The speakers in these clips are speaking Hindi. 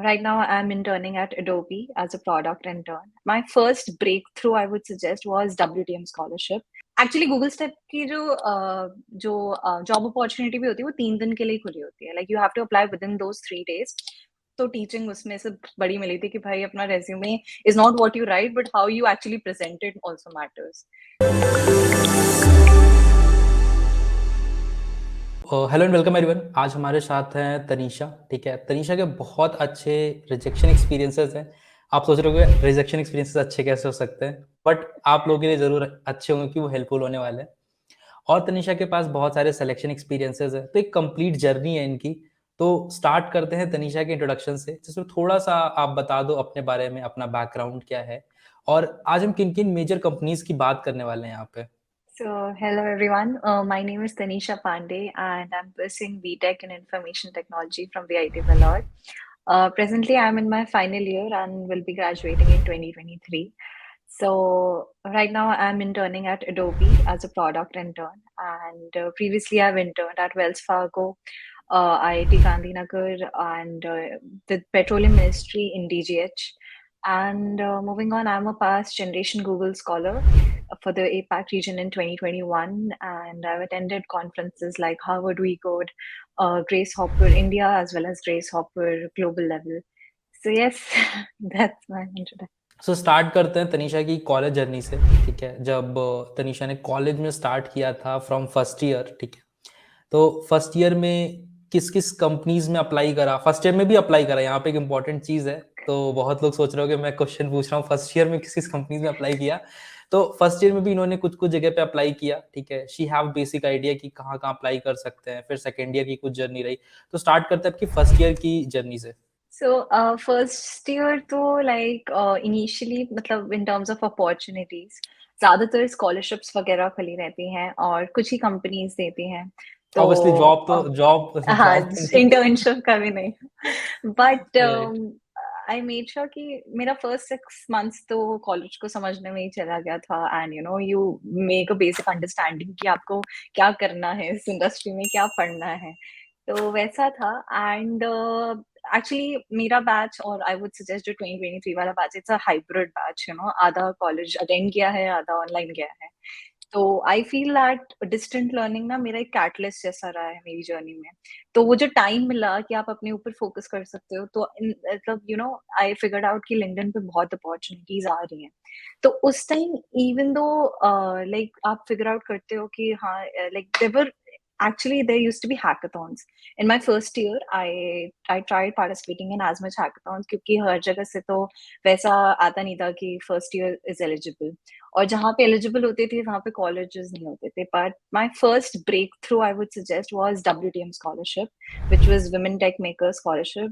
Right now, I'm interning at Adobe as a product intern. My first breakthrough, I would suggest, was WTM scholarship. Actually Google step की जो जॉब अपॉर्चुनिटी भी होती है वो 3 दिन के लिए खुली होती है. Like you have to apply within those 3 days. तो टीचिंग उसमें से बड़ी मिली थी कि भाई अपना resume is not what you write but how you actually present it also matters. Hello and welcome everyone. आज हमारे साथ हैं तनीषा. ठीक है, तनीषा के बहुत अच्छे रिजेक्शन एक्सपीरियंसेस हैं. आप सोच रहे होंगे रिजेक्शन एक्सपीरियंसेस अच्छे कैसे हो सकते हैं, बट आप लोगों के लिए ज़रूर अच्छे होंगे कि वो हेल्पफुल होने वाले हैं. और तनीषा के पास बहुत सारे सिलेक्शन एक्सपीरियंसेस हैं, तो एक कंप्लीट जर्नी है इनकी. तो स्टार्ट करते हैं तनीषा के इंट्रोडक्शन से, जिसमें थोड़ा सा आप बता दो अपने बारे में, अपना बैकग्राउंड क्या है, और आज हम किन किन मेजर कंपनीज की बात करने वाले हैं यहाँ पे. So, hello everyone. My name is Tanisha Pandey, and I'm pursuing BTech in Information Technology from 𝑣𝒓𝒑𝒊𝒕 𝒺𝒊𝒏𝒈𝒉. Presently, I'm in my final year and will be graduating in 2023. So, right now, I'm interning at Adobe as a product intern, and previously, I've interned at Wells Fargo, IIT Gandhinagar, and the Petroleum Ministry in 𝐑𝐸𝐻. And moving on, I'm a past generation Google Scholar for the APAC region in 2021, and I've attended conferences like Harvard WeCode, Grace Hopper India, as well as Grace Hopper Global Level. So yes, that's my introduction. So start करते हैं तनीषा की कॉलेज जर्नी से. ठीक है, जब तनीषा ने कॉलेज में स्टार्ट किया था फ्रॉम फर्स्ट ईयर, ठीक है, तो फर्स्ट ईयर में किस किस कंपनीज में अप्लाई करा, फर्स्ट ईयर में भी अप्लाई करा, यहाँ पे एक इंपॉर्टेंट चीज है. तो बहुत लोग सोच रहे हो कि मैं क्वेश्चन पूछ रहा हूँ फर्स्ट ईयर में किस किस कंपनीज में अप्लाई किया. तो फर्स्ट ईयर में भी इन्होंने कुछ कुछ जगह पे अप्लाई किया. ठीक है, शी हैव बेसिक आइडिया कि कहाँ कहाँ अप्लाई कर सकते हैं. फिर सेकेंड ईयर की कुछ जर्नी रही. तो स्टार्ट करते हैं आपकी फर्स्ट ईयर की जर्नी से. So, first year तो like initially मतलब in terms of opportunities ज़्यादातर scholarships वगैरह खुली रहती हैं और कुछ ही companies देती हैं. तो ऑब्वियसली जॉब तो जॉब हाँ, जॉब तो नहीं. internship का भी नहीं. But Right. I made sure कि मेरा first 6 months तो college को समझने में ही चला गया था, and you know you make a basic understanding कि आपको क्या करना है इस industry में, क्या पढ़ना है. तो वैसा था. एंड एक्चुअली मेरा बैच और आई वुड सजेस्ट जो 2023 वाला batch, it's a hybrid batch, you know, आधा कॉलेज अटेंड किया है, आधा ऑनलाइन गया है. तो I feel that distant learning ना मेरा एक कैटलिस्ट जैसा रहा है मेरी जर्नी में. तो वो जो टाइम मिला कि आप अपने ऊपर फोकस कर सकते हो, तो मतलब you know I figured out कि लिंक्डइन पे बहुत अपॉर्चुनिटीज आ रही हैं. तो उस टाइम इवन दो लाइक आप फिगर आउट करते हो कि हाँ, like they were actually there used to be hackathons in my first year. I tried participating in as much hackathons क्योंकि हर जगह से तो वैसा आता नहीं था कि first year is eligible, और जहाँ पे eligible होते थे वहाँ पे colleges नहीं होते थे. But my first breakthrough, I would suggest, was WTM scholarship, which was Women Tech Maker scholarship.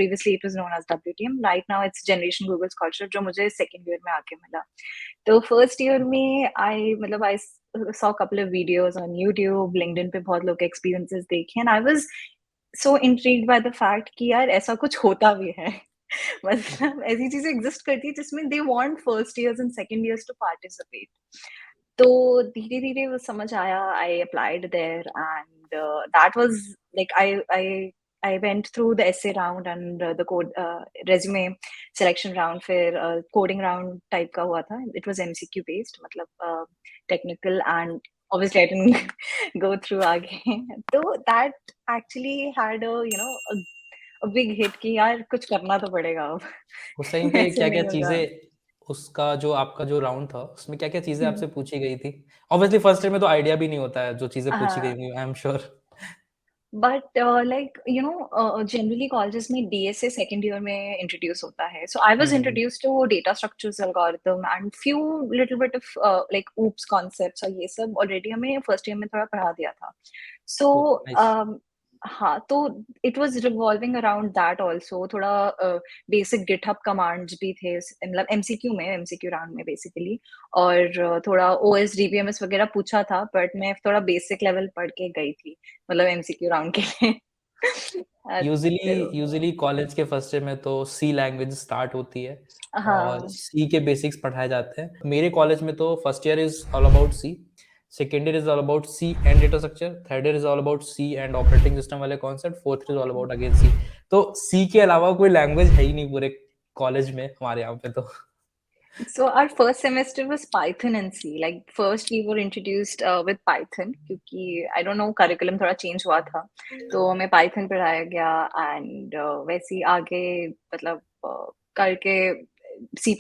Previously it was known as WTM. Right now it's Generation Google scholarship, जो मुझे second year में आके मिला. तो फर्स्ट ईयर में आई saw a couple of videos on YouTube, LinkedIn पे बहुत लोग के experiences देखे, and I was so intrigued by the fact कि यार ऐसा कुछ होता भी है. मतलब ऐसी चीजें exist करती है जिसमें they want first years and second years to participate. तो धीरे धीरे वो समझ आया. I applied there, and that was like I went through the essay round and the code resume selection round. फिर coding round type का हुआ था. It was MCQ based, मतलब technical, and obviously I didn't go through आगे. तो that actually had a you know a big hit कि यार कुछ करना तो पड़ेगा अब. उस टाइम पे ऐसे क्या क्या नहीं होगा. चीजें, उसका जो आपका जो राउंड था उसमें क्या क्या चीजें हम्म. आपसे पूछी गई थी. ऑब्वियसली फर्स्ट ईयर में तो आइडिया भी नहीं होता है जो चीजें पूछी गई हाँ. होंगी, I am sure. But like you know generally colleges में डीएसए सेकंड ईयर में इंट्रोड्यूस होता है. So I was introduced to data structures, algorithm, and few little bit of like OOPs concepts, और ये सब ऑलरेडी हमें फर्स्ट ईयर में थोड़ा पढ़ा दिया था. So nice. हाँ, तो it was revolving around that also. थोड़ा बेसिक गिटहब कमांड्स भी थे मतलब एमसीक्यू राउंड में बेसिकली. और थोड़ा ओएस डीबीएमएस वगैरह पूछा था, बट मैं थोड़ा बेसिक लेवल पढ़ के गई थी मतलब एमसीक्यू राउंड के लिए. यूजुअली तो यूजुअली कॉलेज के फर्स्ट ईयर में तो सी लैंग्वेज स्टार्ट होती है और हाँ. सी के बेसिक्स पढ़ाए जाते हैं. मेरे कॉलेज में तो first year is all about C, second year is all about C and data structure, third year is all about C and operating system वाले concept, fourth year is all about again C. तो सी के अलावा कोई लैंग्वेज है ही नहीं पूरे कॉलेज में हमारे यहाँ पे तो। So our first semester was Python and C. Like first we were introduced with Python क्योंकि I don't know curriculum थोड़ा change हुआ था, तो हमें Python पढ़ाया गया and वैसे ही आगे मतलब करके C++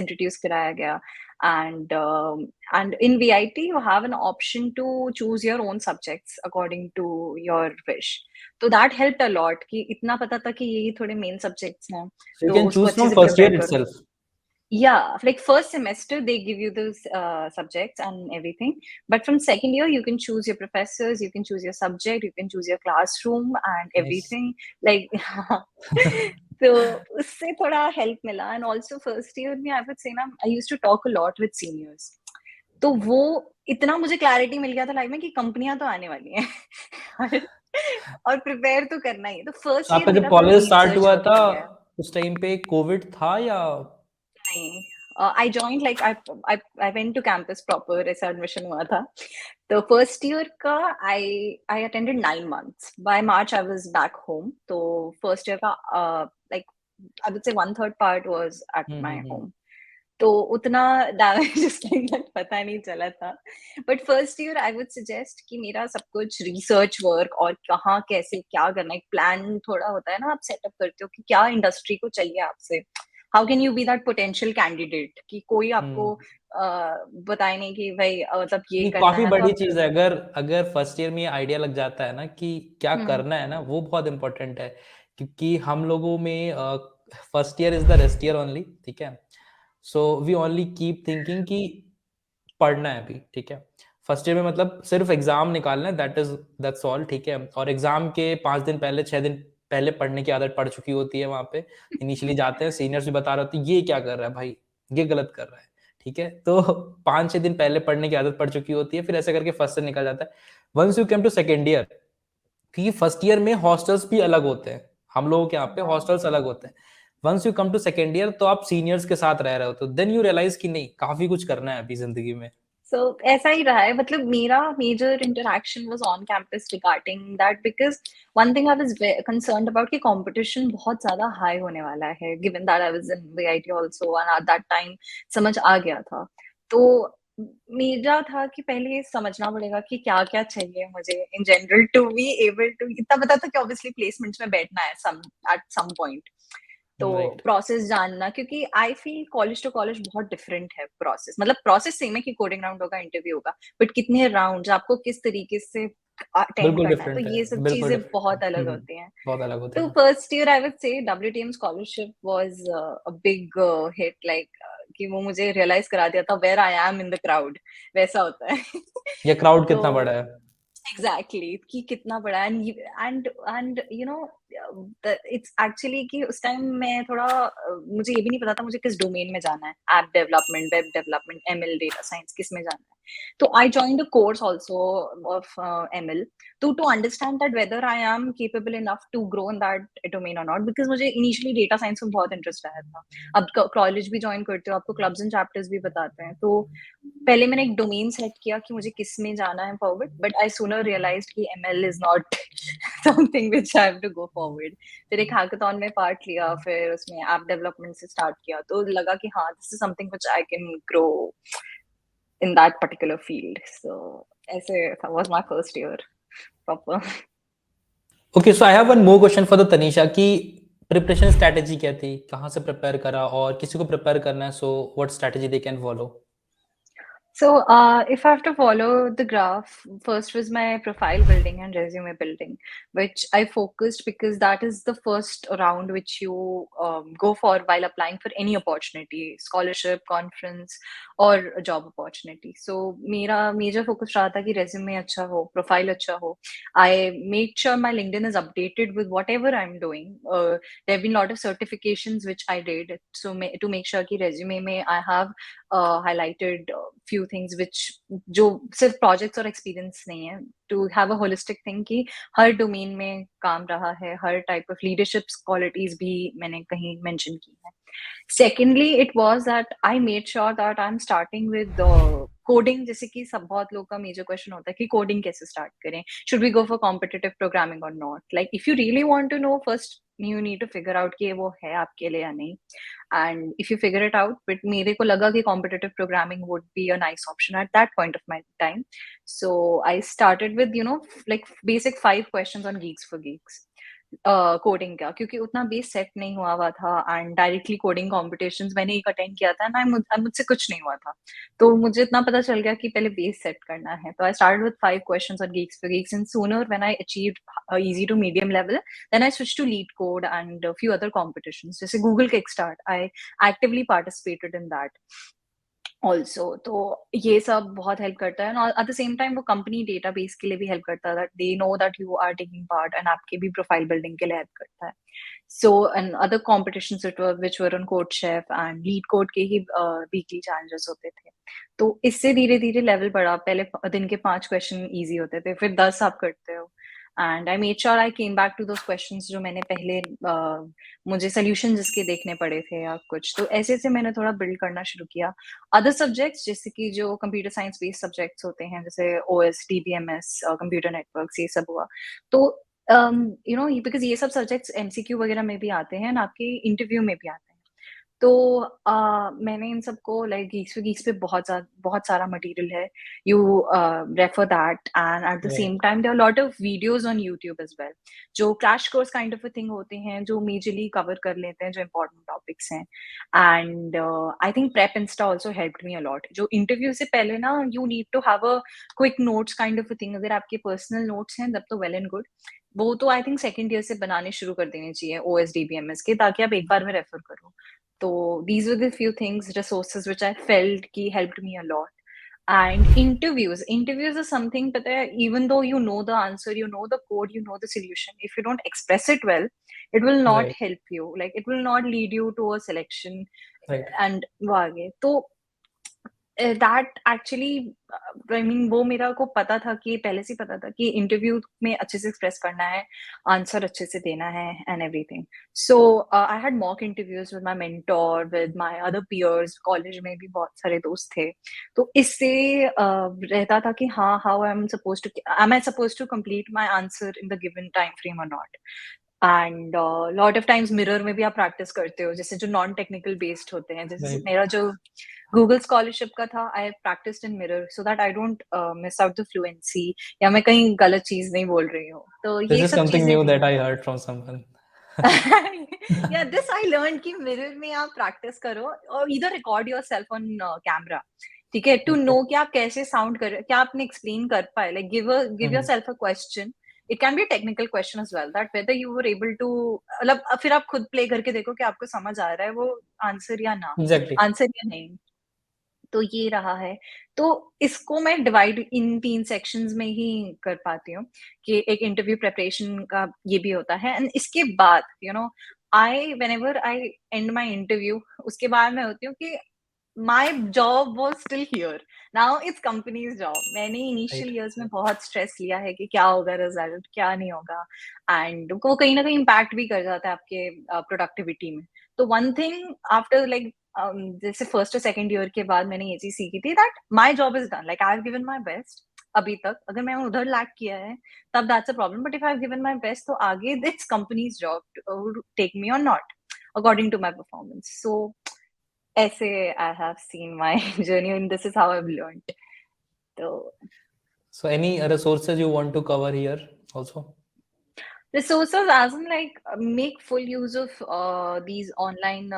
introduce कराया गया and in VIT you have an option to choose your own subjects according to your wish. तो that helped a lot कि इतना पता था कि यही थोड़े main subjects हैं, So you तो can उसको choose अच्छे from से first year prepare करो. itself. Yeah, like first semester they give you those subjects and everything, but from second year you can choose your professors, you can choose your subject, you can choose your classroom and Nice. everything. Like तो उससे थोड़ा help मिला and also first year में I would say ना I used to talk a lot with seniors. तो वो इतना मुझे clarity मिल गया था लाइफ में कि कंपनियां तो आने वाली हैं और प्रिपेयर तो करना ही है. तो तो फर्स्ट ईयर आपका जब मेरा थोड़ा कॉलेज स्टार्ट रिसर्च हुआ वर्क था में गया है. उस टाइम पे कोविड था या? नहीं, I joined like I went to campus proper ऐसा एडमिशन हुआ था. तो फर्स्ट ईयर का I attended 9 months. By March I was back home. तो फर्स्ट ईयर का like I would say 1/3 part was at my hmm. home. तो उतना डैमेज उस टाइम तक पता नहीं चला था. But first year I would suggest कि मेरा सब कुछ रिसर्च वर्क और कहाँ कैसे क्या करना, एक प्लान थोड़ा होता है ना, आप सेटअप करते हो कि क्या इंडस्ट्री को चाहिए आपसे. How can you be that potential candidate कि कोई आपको बताए नहीं कि भाई मतलब ये ये करना काफी है तो बड़ी आप. चीज है, अगर अगर फर्स्ट ईयर में ये आइडिया लग जाता है ना कि क्या हम्म. करना है ना, वो बहुत इंपॉर्टेंट है. क्योंकि हम लोगों में first year is the rest year only, ठीक है. So we only keep thinking कि पढ़ना है अभी, ठीक है. फर्स्ट ईयर में मतलब सिर्फ एग्जाम निकालना है, दैट्स ऑल, ठीक है. और एग्जाम के 5 दिन पहले 6 दिन पहले पढ़ने की आदत पड़ चुकी होती है वहां पे. इनिशियली जाते हैं, सीनियर्स भी बता रहे होते हैं ये क्या कर रहा है भाई, ये गलत कर रहा है, ठीक है. तो 5-6 दिन पहले पढ़ने की आदत पड़ चुकी होती है, फिर ऐसे करके फर्स्ट ईयर निकल जाता है. Once you come to second year, क्योंकि फर्स्ट ईयर में हॉस्टल्स भी अलग होते हैं, हम लोगों के यहाँ पे हॉस्टल्स अलग होते हैं. Once you come to second year तो आप सीनियर्स के साथ रह रहे हो, तो देन यू रियलाइज कि नहीं, काफी कुछ करना है अभी जिंदगी में. So ऐसा ही रहा है. मतलब मेरा major interaction was on campus regarding that because one thing I was concerned about कि competition बहुत ज़्यादा high होने वाला है, given that I was in VIT also and at that time समझ आ गया था. तो मेरा था कि पहले ये समझना पड़ेगा कि क्या क्या चाहिए मुझे in general to be able to. इतना पता था कि obviously placements में बैठना है at some point. तो राइट. प्रोसेस जानना, क्योंकि I feel college to college बहुत डिफरेंट है प्रोसेस. मतलब प्रोसेस सेम है कि कोडिंग राउंड होगा, इंटरव्यू होगा, बट कितने राउंड्स आपको किस तरीके से अटेंड बिल्कुल करना है, तो डिफरेंट है, ये सब बिल्कुल चीजें बहुत डिफरेंट. अलग होती हैं. बहुत अलग होते तो हैं. First year I would say WTM scholarship was a big hit. Like कि वो मुझे रियलाइज करा दिया था where I am in the crowd, वैसा होता है. ये क्राउड तो कितना बड़ा है. एग्जैक्टली कि कितना बड़ा. And you know it's actually कि उस टाइम मैं थोड़ा मुझे ये भी नहीं पता था मुझे किस डोमेन में जाना है. App development, web development, ML, data science, किस में जाना है. तो I joined a course also of ML to understand that whether I am capable enough to grow in that domain or not, because मुझे initially data science में बहुत इंटरेस्ट आया था. अब कॉलेज भी ज्वाइन करते हो, आपको क्लब्स एंड चैप्टर्स भी बताते हैं. तो पहले मैंने एक डोमेन सेलेक्ट किया कि मुझे किस में जाना है forward, but I sooner realized कि ML is not something which I have to go forward. फिर एक हैकाथॉन में पार्ट लिया, फिर उसमें ऐप डेवलपमेंट से स्टार्ट किया, तो लगा कि हाँ this is something which I can grow in that particular field. So ऐसे was my first year proper. Okay, so I have one more question for the Tanisha कि प्रिपरेशन स्ट्रेटेजी क्या थी, कहाँ से प्रिपेयर करा, और किसी को प्रिपेयर करना है so what strategy they can follow. So, if I have to follow the graph, first was my profile building and resume building, which I focused because that is the first round which you go for while applying for any opportunity, scholarship, conference, or a job opportunity. So, मेरा major focus रहा था कि resume अच्छा हो, profile अच्छा हो. I made sure my LinkedIn is updated with whatever I'm doing. There have been a lot of certifications which I did, so to make sure कि resume में I have highlighted few things which जो सिर्फ प्रोजेक्ट्स और एक्सपीरियंस नहीं है, to have a holistic thing कि हर डोमेन में काम रहा है, हर टाइप ऑफ लीडरशिप क्वालिटीज भी मैंने कहीं मेंशन की है. Secondly it was that I made sure that I am starting with coding. जैसे कि सब बहुत लोग का मेजर क्वेश्चन होता है कि कोडिंग कैसे स्टार्ट करें, should we go for competitive programming और not. Like if you really want to know, first you need to figure out कि वो है आपके लिए या नहीं. And if you figure it out, but मेरे को लगा कि competitive programming would be a nice option at that point of my time. So I started with, like basic 5 questions on Geeks for Geeks. Coding का, क्योंकि उतना बेस सेट नहीं हुआ था एंड डायरेक्टली कोडिंग कॉम्पिटिशन्स मैंने एक अटेंड किया था ना, मुझसे कुछ नहीं हुआ था, तो मुझे इतना पता चल गया कि पहले बेस सेट करना है. तो I started with 5 questions on Geeks for Geeks, and sooner when I achieved easy to medium level, then I switched to lead code and a few other competitions जैसे Google Kickstart. I actively participated in that also. तो ये सब बहुत हेल्प करता है, और एट द सेम टाइम वो कंपनी डेटाबेस के लिए भी हेल्प करता है, that they know that you are taking part, and आपके भी प्रोफाइल बिल्डिंग के लिए हेल्प करता है. So and other competitions which were on CodeChef and LeetCode के ही वीकली चैलेंजेस होते थे. तो इससे धीरे धीरे लेवल बढ़ा. पहले दिन के 5 क्वेश्चन ईजी होते थे, फिर 10 आप करते हो, and I made sure I came back to those questions जो मैंने पहले मुझे सोल्यूशन जिसके देखने पड़े थे या कुछ. तो ऐसे ऐसे मैंने थोड़ा बिल्ड करना शुरू किया. अदर सब्जेक्ट्स जैसे कि जो कंप्यूटर साइंस बेस्ड सब्जेक्ट्स होते हैं, जैसे OS, DBMS, कंप्यूटर नेटवर्क्स, ये सब हुआ. तो बिकॉज ये सब सब्जेक्ट्स MCQ वगैरह में भी आते हैं, आपके इंटरव्यू में भी आते हैं. तो मैंने इन सबको लाइक Geeks पे बहुत सारा मटेरियल है. You refer that, and at the same time there are lot of videos on YouTube as well, जो crash course kind of a thing होते हैं, जो मेजरली कवर कर लेते हैं जो इंपॉर्टेंट टॉपिक्स हैं. And I think PrepInsta also helped me a lot. जो इंटरव्यू से पहले ना, you need to have a quick notes kind of a thing. अगर आपके पर्सनल नोट्स हैं तब तो वेल एंड गुड, वो तो आई थिंक सेकंड ईयर से बनाने शुरू कर देने चाहिए OS DBMS के, ताकि आप एक बार में रेफर करो. So these were the few things, resources which I felt ki helped me a lot. And interviews are something, pata hai, even though you know the answer, you know the code, you know the solution, if you don't express it well, it will not help you. Like it will not lead you to a selection. And वो आगे. तो दैट एक्चुअली, आई मीन वो मेरा को पता था कि पहले से पता था कि इंटरव्यू में अच्छे से एक्सप्रेस करना है, आंसर अच्छे से देना है and everything. So I had mock interviews with my mentor, with my other peers. College में भी बहुत सारे दोस्त थे, तो इससे रहता था कि हाँ, how I am suppose to complete my answer in the given time frame और not. And lot of times mirror में भी आप प्रैक्टिस करते हो, जैसे जो नॉन टेक्निकल बेस्ड होते हैं. जैसे मेरा जो गूगल स्कॉलरशिप का था, I practised in mirror so that I don't miss out the fluency, या मैं कहीं गलत चीज नहीं बोल रही हूँ. तो ये सब चीजें knew that I heard from someone. या दिस आई लर्न कि मिरर में आप प्रैक्टिस करो, और इधर रिकॉर्ड योरसेल्फ ऑन कैमरा, ठीक है, टू नो कि आप कैसे साउंड कर, क्या आपने एक्सप्लेन कर पाए. Like give yourself a question. It can be a technical question as well, that whether you were able to, मतलब फिर आप खुद प्ले करके देखो कि आपको समझ आ रहा है वो आंसर या ना, आंसर या नहीं. तो ये रहा है. तो इसको मैं डिवाइड इन 3 सेक्शंस में ही कर पाती हूँ, कि एक इंटरव्यू प्रिपरेशन का ये भी होता है, एंड इसके बाद whenever I end my interview, उसके बाद मैं होती हूँ कि my job was still here. Now it's company's job. मैंने इनिशियल ईयर्स में बहुत स्ट्रेस लिया है कि क्या होगा रिजल्ट, क्या नहीं होगा, एंड वो कहीं ना कहीं इम्पैक्ट भी कर जाता है आपके प्रोडक्टिविटी में. तो वन थिंग आफ्टर लाइक जैसे फर्स्ट और सेकंड ईयर के बाद मैंने ये चीज सीखी थी, that my job is done. Like I have given my best. अभी तक अगर मैं उधर लैक किया है तब that's a problem, but if I have given my best, तो आगे it's companies job to take me और not according to my performance. So ऐसे I have seen my journey, and this is how I've learned. So any other sources you want to cover here also? Resources as in like make full use of these online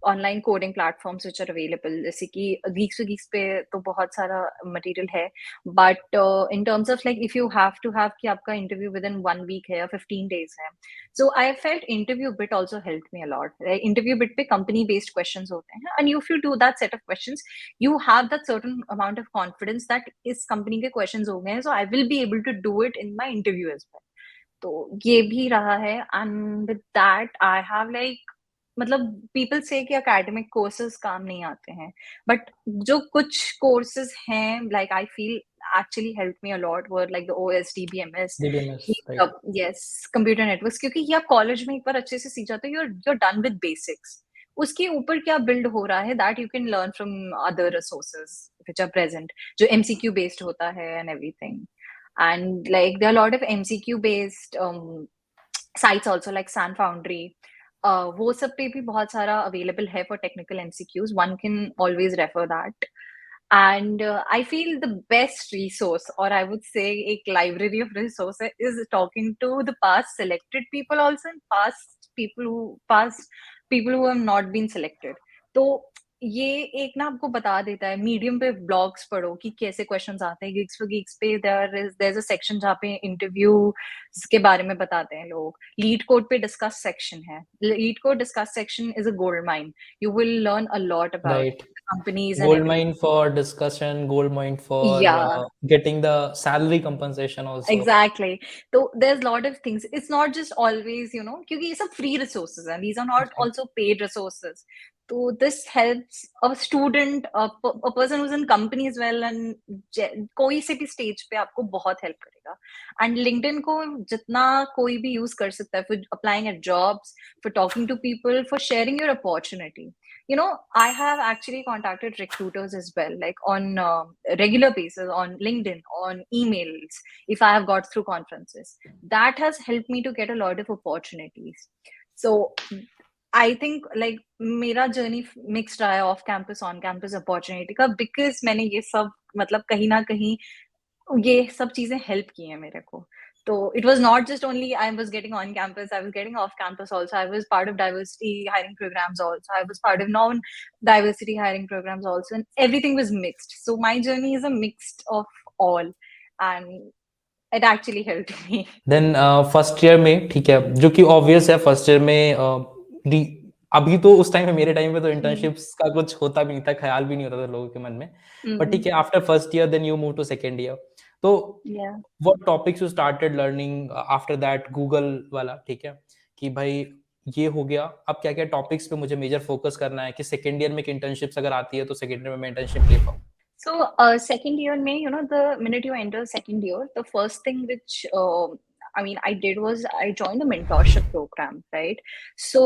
online coding platforms which are available. जैसे कि Geeks to Geeks पे तो बहुत सारा material है, but in terms of like if you have to have कि आपका interview within 1 week है या 15 days है, so I felt interview bit also helped me a lot. Interview bit पे company based questions होते हैं, and if you do that set of questions, you have that certain amount of confidence that इस company के questions हो गए हैं, so I will be able to do it in my interview as well. तो ये भी रहा है. And with that I have like, मतलब पीपल से कि एकेडमिक कोर्सेज काम नहीं आते हैं, बट जो कुछ कोर्सेज हैं like I feel actually helped me a lot were like the OS, DBMS, right. yes, computer networks, क्योंकि ये आप कॉलेज में एक बार अच्छे से सीख जाते हो, you're done with basics. उसके ऊपर क्या बिल्ड हो रहा है, that you can learn from other resources which are present, जो MCQ based होता है and everything. And like there are a lot of MCQ based sites also like Sanfoundry, वो सब पे भी बहुत सारा अवेलेबल है for technical MCQs. One can always refer that. And I feel the best resource, or I would say a library of resources, is talking to the past selected people also, and past people who have not been selected. तो ये एक ना आपको बता देता है. मीडियम पे ब्लॉग्स पढ़ो कि कैसे क्वेश्चंस आते हैं. गिग्स फॉर गिग्स पे there's a section जहाँ पे इंटरव्यू के बारे में बताते हैं लोग. लीड कोड पे डिस्कस सेक्शन है. Leet code discuss section is a gold mine. You will learn a lot about Right. companies and Gold everything. mine for discussion, gold mine for Yeah, getting the salary compensation also. exactly. So there's a lot of things. It's not just always, क्योंकि ये सब free resources and these are not Okay. also paid resources. So this helps a student, a person who's in company as well, and कोई से भी stage पे आपको बहुत help करेगा. And LinkedIn को जितना कोई भी use कर सकता है for applying at jobs, for talking to people, for sharing your opportunity. I have actually contacted recruiters as well, like on regular basis, on LinkedIn, on emails, if I have got through conferences. That has helped me to get a lot of opportunities. So I think like मेरा journey mixed रहा है off campus, on campus opportunity का, because मैंने ये सब मतलब कहीं ना कहीं ये सब चीजें help की हैं मेरे को. So it was not just only I was getting on campus, I was getting off campus also. I was part of diversity hiring programs also. I was part of non-diversity hiring programs also. And everything was mixed. So my journey is a mix of all. And it actually helped me. Then first year में, ठीक है, जो कि ऑब्वियस है, फर्स्ट ईयर में अभी तो उस टाइम में, मेरे टाइम पे तो इंटर्नशिप्स का कुछ होता भी नहीं था, ख्याल भी नहीं होता था लोगों के मन में. बट ठीक है, after first year then you move to second year. तो Yeah. What topics you started learning after that? Google वाला, ठीक है, कि भाई ये हो गया, अब क्या क्या टॉपिक्स पे मुझे मेजर फोकस करना है कि सेकेंड ईयर में इंटर्नशिप्स अगर आती है तो सेकेंड ईयर में मैं इंटर्नशिप ले पाऊँ. So, second year, May, the minute you enter second year, the first thing which I did was I joined the mentorship program, right? So,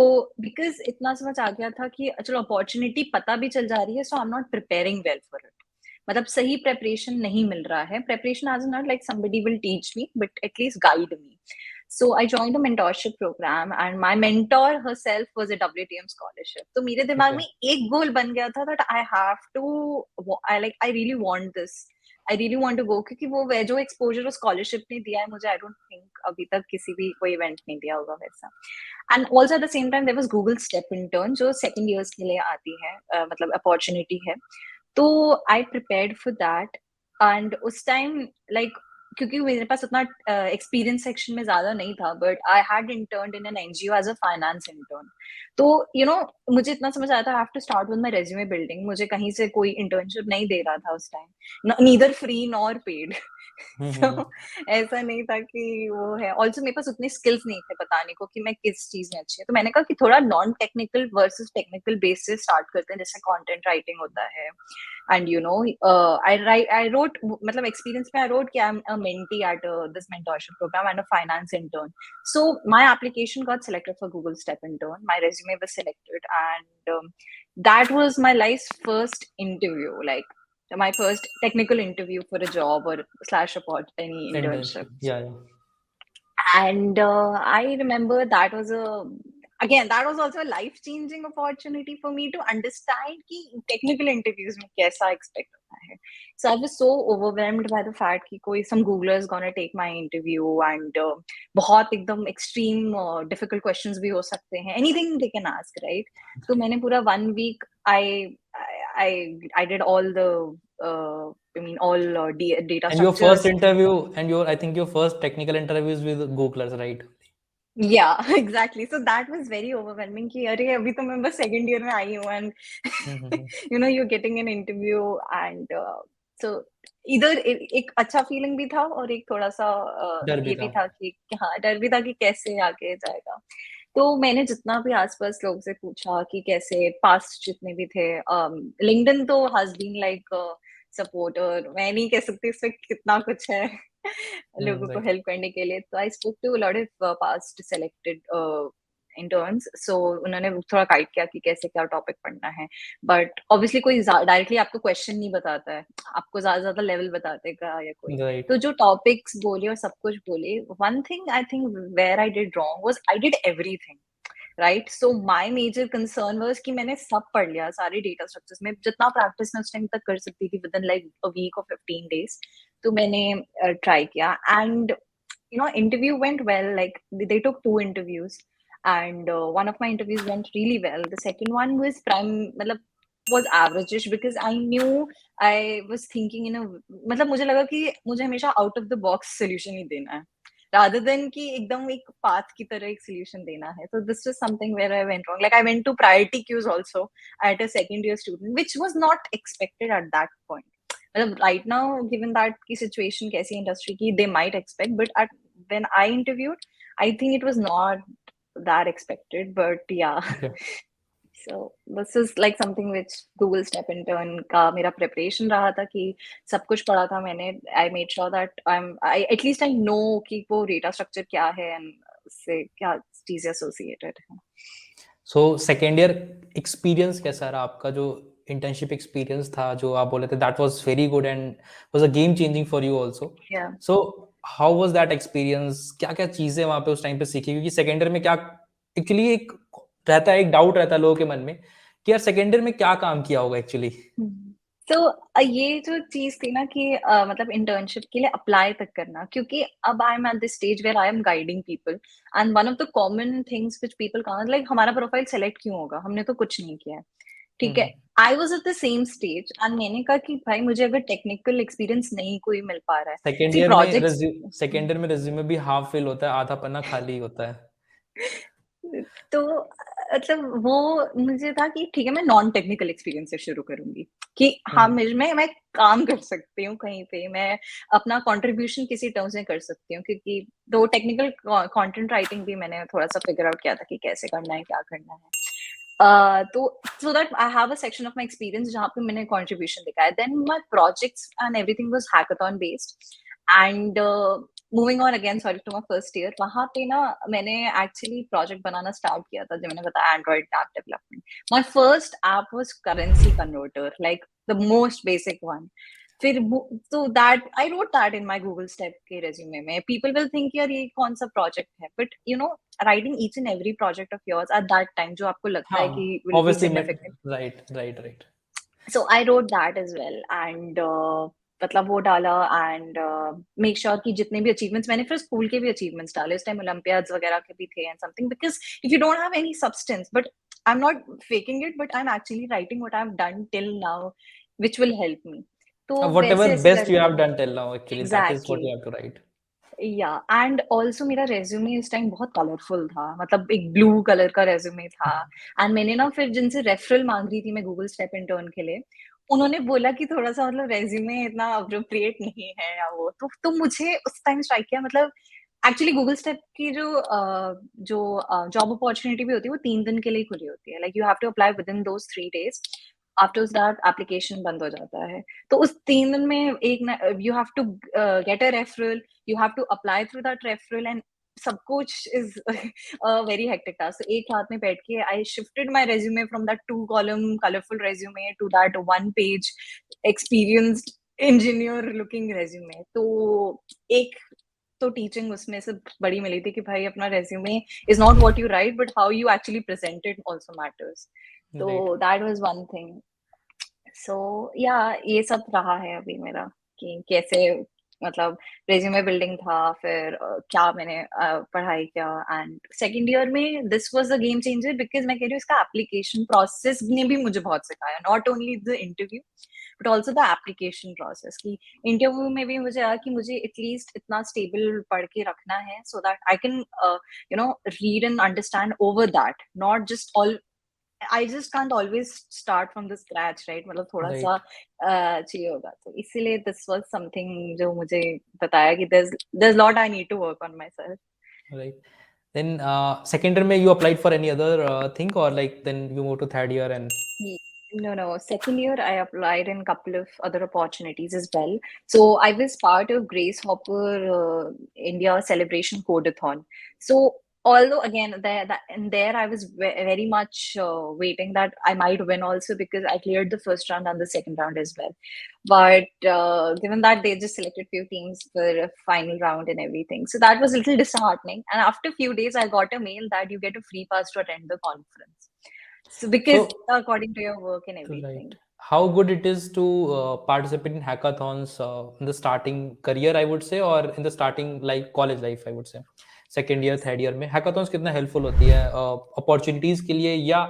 because इतना समझ आ गया था कि चलो opportunity पता भी चल जा रही है, so I'm not preparing well for it. मतलब सही preparation नहीं मिल रहा है. Preparation as in not like somebody will teach me, but at least guide me. So I joined a mentorship program, and my mentor herself was a WTM scholarship. तो मेरे दिमाग में एक गोल बन गया था that I have to, I really want this. I really want to go, क्योंकि वो जो exposure और scholarship ने दिया है मुझे, I don't think अभी तक किसी भी कोई event नहीं दिया होगा वैसा. And also at the same time there was Google Step Intern जो second years के लिए आती है, मतलब opportunity है. तो I prepared for that. And उस time like क्योंकि मेरे पास उतना एक्सपीरियंस सेक्शन में ज्यादा नहीं था, but I had intern in an NGO as a finance intern. तो मुझे इतना समझ आया था, I have to start with my resume building. मुझे कहीं से कोई इंटर्नशिप नहीं दे रहा था उस time, neither free nor paid. तो ऐसा नहीं था कि वो है. ऑल्सो मेरे पास उतने स्किल्स नहीं थे बताने को कि मैं किस चीज में अच्छी है. तो मैंने कहा कि थोड़ा non technical versus technical base से स्टार्ट करते हैं, जैसे कंटेंट राइटिंग होता है. And I wrote, मतलब experience में I wrote कि I'm a mentee at this mentorship program and a finance intern. So my application got selected for Google Step Intern. My resume was selected, and that was my life's first interview, like my first technical interview for a job or slash support any internship. Yeah. And I remember that was also a life-changing opportunity for me to understand कि technical interviews में कैसा expect होता है. So I was so overwhelmed by the fact कि some Googler is gonna take my interview, and बहुत एकदम extreme difficult questions भी हो सकते हैं. Anything they can ask, right? तो मैंने पूरा 1 week I did all the data And your first structures. interview, and I think your first technical interview is with Googlers, right? Yeah, exactly. So that was very overwhelming कि अरे अभी तो मैं बस second year में आई हूँ, and you're getting an interview, and so इधर एक अच्छा feeling भी था और एक थोड़ा सा डर भी ये भी था. था कि हाँ, डर भी था कि कैसे आगे जाएगा. तो मैंने जितना भी आसपास लोग से पूछा कि कैसे पास्ट जितने भी थे, लिंक्डइन तो has been like सपोर्टर. मैं नहीं कह सकती इसमें कितना कुछ है लोगों को Right. हेल्प करने के लिए. तो I spoke to lot of past selected interns, so उन्होंने थोड़ा गाइड किया कि कैसे क्या टॉपिक पढ़ना है, बट ऑब्वियसली कोई डायरेक्टली आपको क्वेश्चन नहीं बताता है, आपको ज्यादा लेवल बताते या कोई, राइट तो जो टॉपिक्स बोले और सब कुछ बोले, one thing I think where I did wrong was I did everything right. So my major concern was कि मैंने सब पढ़ लिया, सारे डेटा स्ट्रक्चर्स में जितना प्रैक्टिस मैं उस टाइम तक कर सकती थी within like a week और 15 डेज, तो मैंने ट्राई किया and interview went well. Like they took 2 interviews, and one of my interviews went really well. The second one was मतलब was averageish because I knew I was thinking in a मतलब मुझे लगा कि मुझे हमेशा out of the box solution ही देना है rather than कि एकदम एक path की तरह एक solution देना है. So this was something where I went wrong. Like I went to priority queues also at a second year student, which was not expected at that point. मतलब right now given that की situation कैसी industry की, they might expect, but when I interviewed I think it was not that expected, but yeah. Okay So this is like something which Google Step Intern का मेरा preparation रहा था कि सब कुछ पढ़ा था मैंने. I made sure that I at least I know कि वो data structure क्या है and उससे क्या चीजें associated है. सो सेकेंड ईयर एक्सपीरियंस कैसा रहा आपका? जो इंटर्नशिप एक्सपीरियंस था जो आप बोले थे, that was very good and was a game changing for you also. Yeah. So how was that experience? क्या क्या चीजें वहां पे उस टाइम पे सीखी? क्योंकि सेकेंड ईयर में क्या एक्चुअली एक रहता है, एक डाउट रहता है लोगों के मन में कि यार सेकेंड ईयर में क्या काम किया होगा एक्चुअली. तो ये जो चीज थी ना कि मतलब इंटर्नशिप के लिए अप्लाई तक करना, क्योंकि अब I am at this stage where I am guiding people and one of the common things which people can't, like हमारा प्रोफाइल सेलेक्ट क्यों होगा, हमने तो कुछ नहीं किया है, ठीक है. I was at the same stage and मैंने कहा कि भाई मुझे अगर टेक्निकल एक्सपीरियंस नहीं कोई मिल पा रहा है, सेकेंड सी ईयर में प्रोजेक्ट्स. सेकेंड ईयर में रिज्यूमे भी हाफ फिल होता है, आधा पन्ना खाली होता है. तो मतलब वो मुझे था कि ठीक है मैं नॉन टेक्निकल एक्सपीरियंस से शुरू करूंगी कि हाँ मैं काम कर सकती हूँ कहीं पे, मैं अपना कंट्रीब्यूशन किसी टर्म्स में कर सकती हूँ, क्योंकि तो टेक्निकल कंटेंट राइटिंग भी मैंने थोड़ा सा फिगर आउट किया था कि कैसे करना है क्या करना है. तो so that I have a section of my experience जहाँ पे मैंने कंट्रीब्यूशन दिखाया. Then my projects and everything was hackathon based and moving on again, sorry, to my first year. वहां पे ना मैंने एक्चुअली प्रोजेक्ट बनाना स्टार्ट किया था, जो मैंने बताया Android app development. My first app was currency converter, like the most basic one. फिर तो that I wrote that in my Google step के रेज्यूमे में. पीपल विल थिंक यार ये कौन सा प्रोजेक्ट है, but writing each and every project of yours at that time जो आपको लगता हाँ, है कि will be obviously. Significant. Right right right. So I wrote that as well and मतलब वो डाला एंड मेक श्योर कि जितने भी अचीवमेंट्स मैंने, फिर स्कूल के भी अचीवमेंट्स डाले उस टाइम, ओलंपियाड्स वगैरह के भी थे and something, because if you don't have any substance, but I am not faking it, but I am actually writing what I have done till now which will help me. तो Whatever वैसे ऐसे best you करके have done till now, actually, that is what exactly. you have to write. या एंड ऑल्सो मेरा रेज्यूमे इस टाइम बहुत कलरफुल था, मतलब एक ब्लू कलर का रेज्यूमे था. एंड मैंने ना फिर जिनसे रेफरल मांग रही थी मैं गूगल स्टेप इंटर्न के लिए, उन्होंने बोला कि थोड़ा सा मतलब रेज्यूमे इतना अप्रोप्रिएट नहीं है या वो, तो मुझे उस टाइम स्ट्राइक किया. मतलब एक्चुअली गूगल स्टेप की जो जॉब अपॉर्चुनिटी भी होती है वो 3 दिन के लिए खुली होती है. Like you have to apply within those 3 days. After that application बंद हो जाता है. तो उस 3 दिन में एक you have to get a referral, you have to apply through that referral, and सब कुछ is a very hectic task. So एक हाथ में बैठ के I shifted my resume from that 2 column colorful resume to that 1 page experienced engineer looking resume. तो एक तो टीचिंग उसमें से बड़ी मिली थी कि भाई अपना resume is not what you write but how you actually present it also matters. तो Right. that was one thing. सो या ये सब रहा है अभी मेरा कि कैसे मतलब रेज्यूमे बिल्डिंग था, फिर क्या मैंने पढ़ाई किया. एंड सेकंड ईयर में this was the game changer because मैं कह रही हूँ इसका एप्लीकेशन प्रोसेस ने भी मुझे बहुत सिखाया, not only the interview but also the application process. की इंटरव्यू में भी मुझे लगा कि मुझे एटलीस्ट इतना स्टेबल पढ़ के रखना है सो that I can read and understand over that, not just all. I just can't always start from the scratch, right? मतलब थोड़ा सा Right. चाहिए होगा, तो इसीलिए this was something जो मुझे बताया कि there's lot I need to work on myself. Right. Then second year में you applied for any other thing, or like then you moved to third year and No. Second year, I applied in a couple of other opportunities as well. So I was part of Grace Hopper India Celebration Codeathon. So Although again there I was very much waiting that I might win also, because I cleared the first round and the second round as well. But given that they just selected few teams for a final round and everything, so that was a little disheartening. And after a few days I got a mail that you get a free pass to attend the conference, so because So according to your work and everything. right, how good it is to participate in hackathons in the starting career, I would say, or in the starting like college life, I would say, second year third year में हैकाथॉन्स कितना हेल्पफुल होती है अपॉर्चुनिटीज के लिए या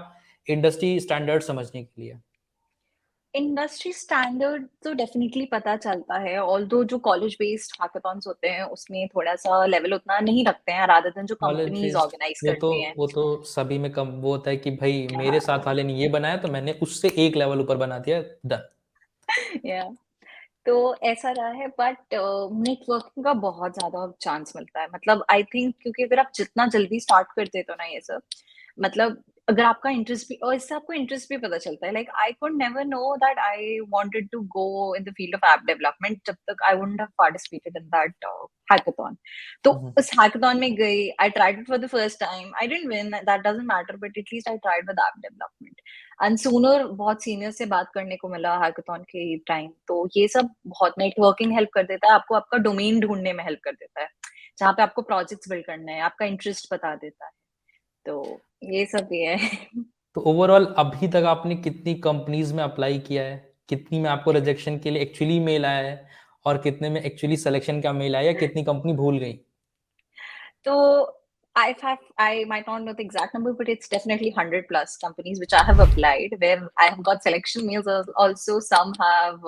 इंडस्ट्री स्टैंडर्ड समझने के लिए? इंडस्ट्री स्टैंडर्ड तो डेफिनेटली पता चलता है, ऑल्दो जो कॉलेज बेस्ड हैकाथॉन्स होते हैं उसमें थोड़ा-सा लेवल उतना नहीं रखते हैं रादर देन जो कॉलेज कंपनीज़ बेस्ड ऑर्गेनाइज़ वो तो करती हैं। वो तो सभी में कम वो होता है कि भाई मेरे साथ हाँ, वाले ने ये बनाया तो मैंने उससे एक लेवल ऊपर बना दिया, डन। या तो ऐसा रहा है, बट नेटवर्किंग का बहुत ज़्यादा चांस मिलता है। मतलब आई थिंक क्योंकि अगर आप जितना जल्दी स्टार्ट कर देते हो ना ये सब, मतलब अगर आपका इंटरेस्ट भी, और इससे आपको इंटरेस्ट भी पता चलता है। Like I could never know that I wanted to go in the field of app development जब तक I wouldn't have participated in that hackathon. तो उस हैकाथॉन में गई, I tried it for the first time, I didn't win, that doesn't matter, but at least I tried with app development. And sooner बहुत सीनियर से बात करने को मिला हैकाथॉन के टाइम, तो ये सब बहुत नेटवर्किंग हेल्प कर देता है आपको, आपका डोमेन ढूंढने में हेल्प कर देता है, जहाँ पे आपको प्रोजेक्ट्स बिल्ड करने हैं, आपका इंटरेस्ट बता देता है। तो ये सब भी है। तो ओवरऑल अभी तक आपने कितनी कंपनीज में अप्लाई किया है? कितनी में आपको रिजेक्शन के लिए एक्चुअली मेल आया है और कितने में एक्चुअली सिलेक्शन का मेल आया या कितनी कंपनी भूल गई? So I might not know the exact number, but it's definitely 100 plus companies which I have applied, where I have got selection mails. Also, some have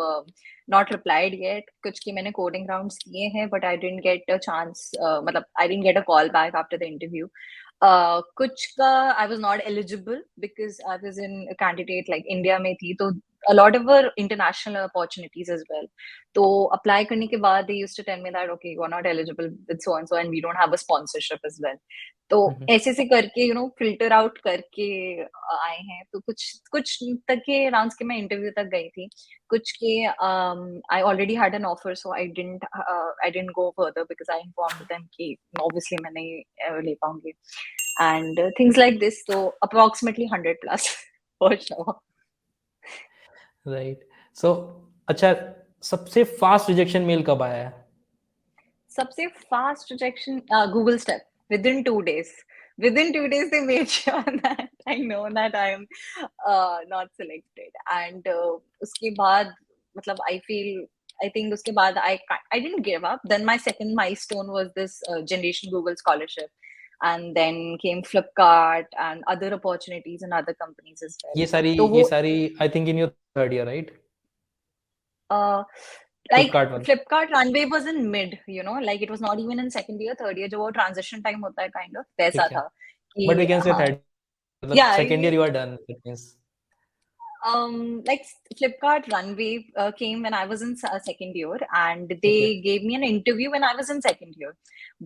not replied yet. कुछ की मैंने coding rounds किए हैं, but I didn't get a chance. मतलब I didn't get a call back after the interview. कुछ का I was not eligible because I was in a candidate like India में थी, तो a lot of were international opportunities as well. तो अप्लाई करने के बाद they used to tell me that okay, you are not eligible with so and so and we don't have a sponsorship as well. तो ऐसे ऐसे करके फिल्टर आउट करके आए हैं। तो कुछ कुछ तक के राउंड्स के मैं इंटरव्यू तक गई थी, कुछ के I already had an offer, so I didn't go further because I informed them कि ऑब्वियसली मैं नहीं ले पाऊंगी एंड थिंग्स लाइक दिस। तो approximately 100 plus for sure. Right. So अच्छा, सबसे फास्ट रिजेक्शन मेल कब आया है? सबसे fast rejection Google step, within 2 days. Within 2 days they made sure that I know that I am not selected. And उसके बाद मतलब I think उसके बाद I didn't give up. Then my second milestone was this generation Google scholarship, and then came Flipkart and other opportunities in other companies as well. ये सारी तो ये वो सारी I think in your third year, right? uh, like Flipkart वाली? Flipkart runway was in mid, like it was not even in second year, third year, जो वो transition time होता है kind of वैसा ठीक है, था कि बट वी कैन से हाँ। थर्ड, मतलब Yeah, second year you are done, it means. like Flipkart runway came when I was in second year, and okay, they gave me an interview when I was in second year.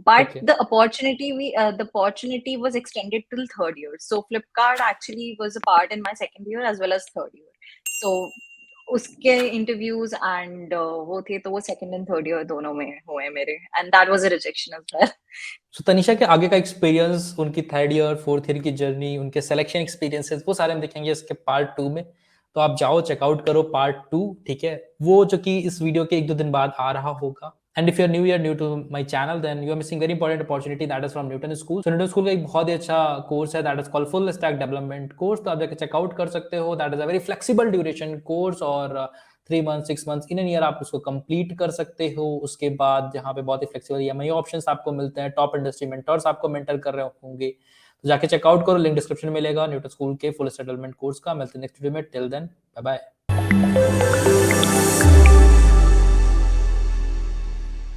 But okay, the opportunity was extended till third year. So Flipkart actually was a part in my second year as well as third year. So उसके इंटरव्यूज एंड वो थे, तो वो सेकंड एंड थर्ड ईयर दोनों में हुए मेरे, and that was a rejection as well. So Tanisha के आगे का एक्सपीरियंस, उनकी थर्ड ईयर फोर्थ ईयर की जर्नी, उनके सिलेक्शन एक्सपीरियंसेस, वो सारे हम देखेंगे इसके पार्ट 2 में। तो आप जाओ चेकआउट करो पार्ट 2, ठीक है, वो जो कि इस वीडियो के 1-2 दिन बाद आ रहा होगा। And if you are new to my channel, then you are missing very important opportunity, that is from Newton School. So Newton School का एक बहुत ही अच्छा कोर्स है, that is called full stack development course. तो आप जाकर चेकआउट कर सकते हो। That is a very flexible duration course, और 3 month 6 months in an year आप उसको कंप्लीट कर सकते हो। उसके बाद जहाँ पे बहुत ही फ्लेक्सिबल ईएमआई ऑप्शंस आपको मिलते हैं, टॉप इंडस्ट्री मेंटर्स आपको मेंटर कर रहे होंगे। तो जाके चेकआउट करो, लिंक डिस्क्रिप्शन में मिलेगा न्यूटन स्कूल के फुल स्टैक डेवलपमेंट कोर्स का। मिलते हैं नेक्स्ट वीडियो में, टिल देन बाय बाय।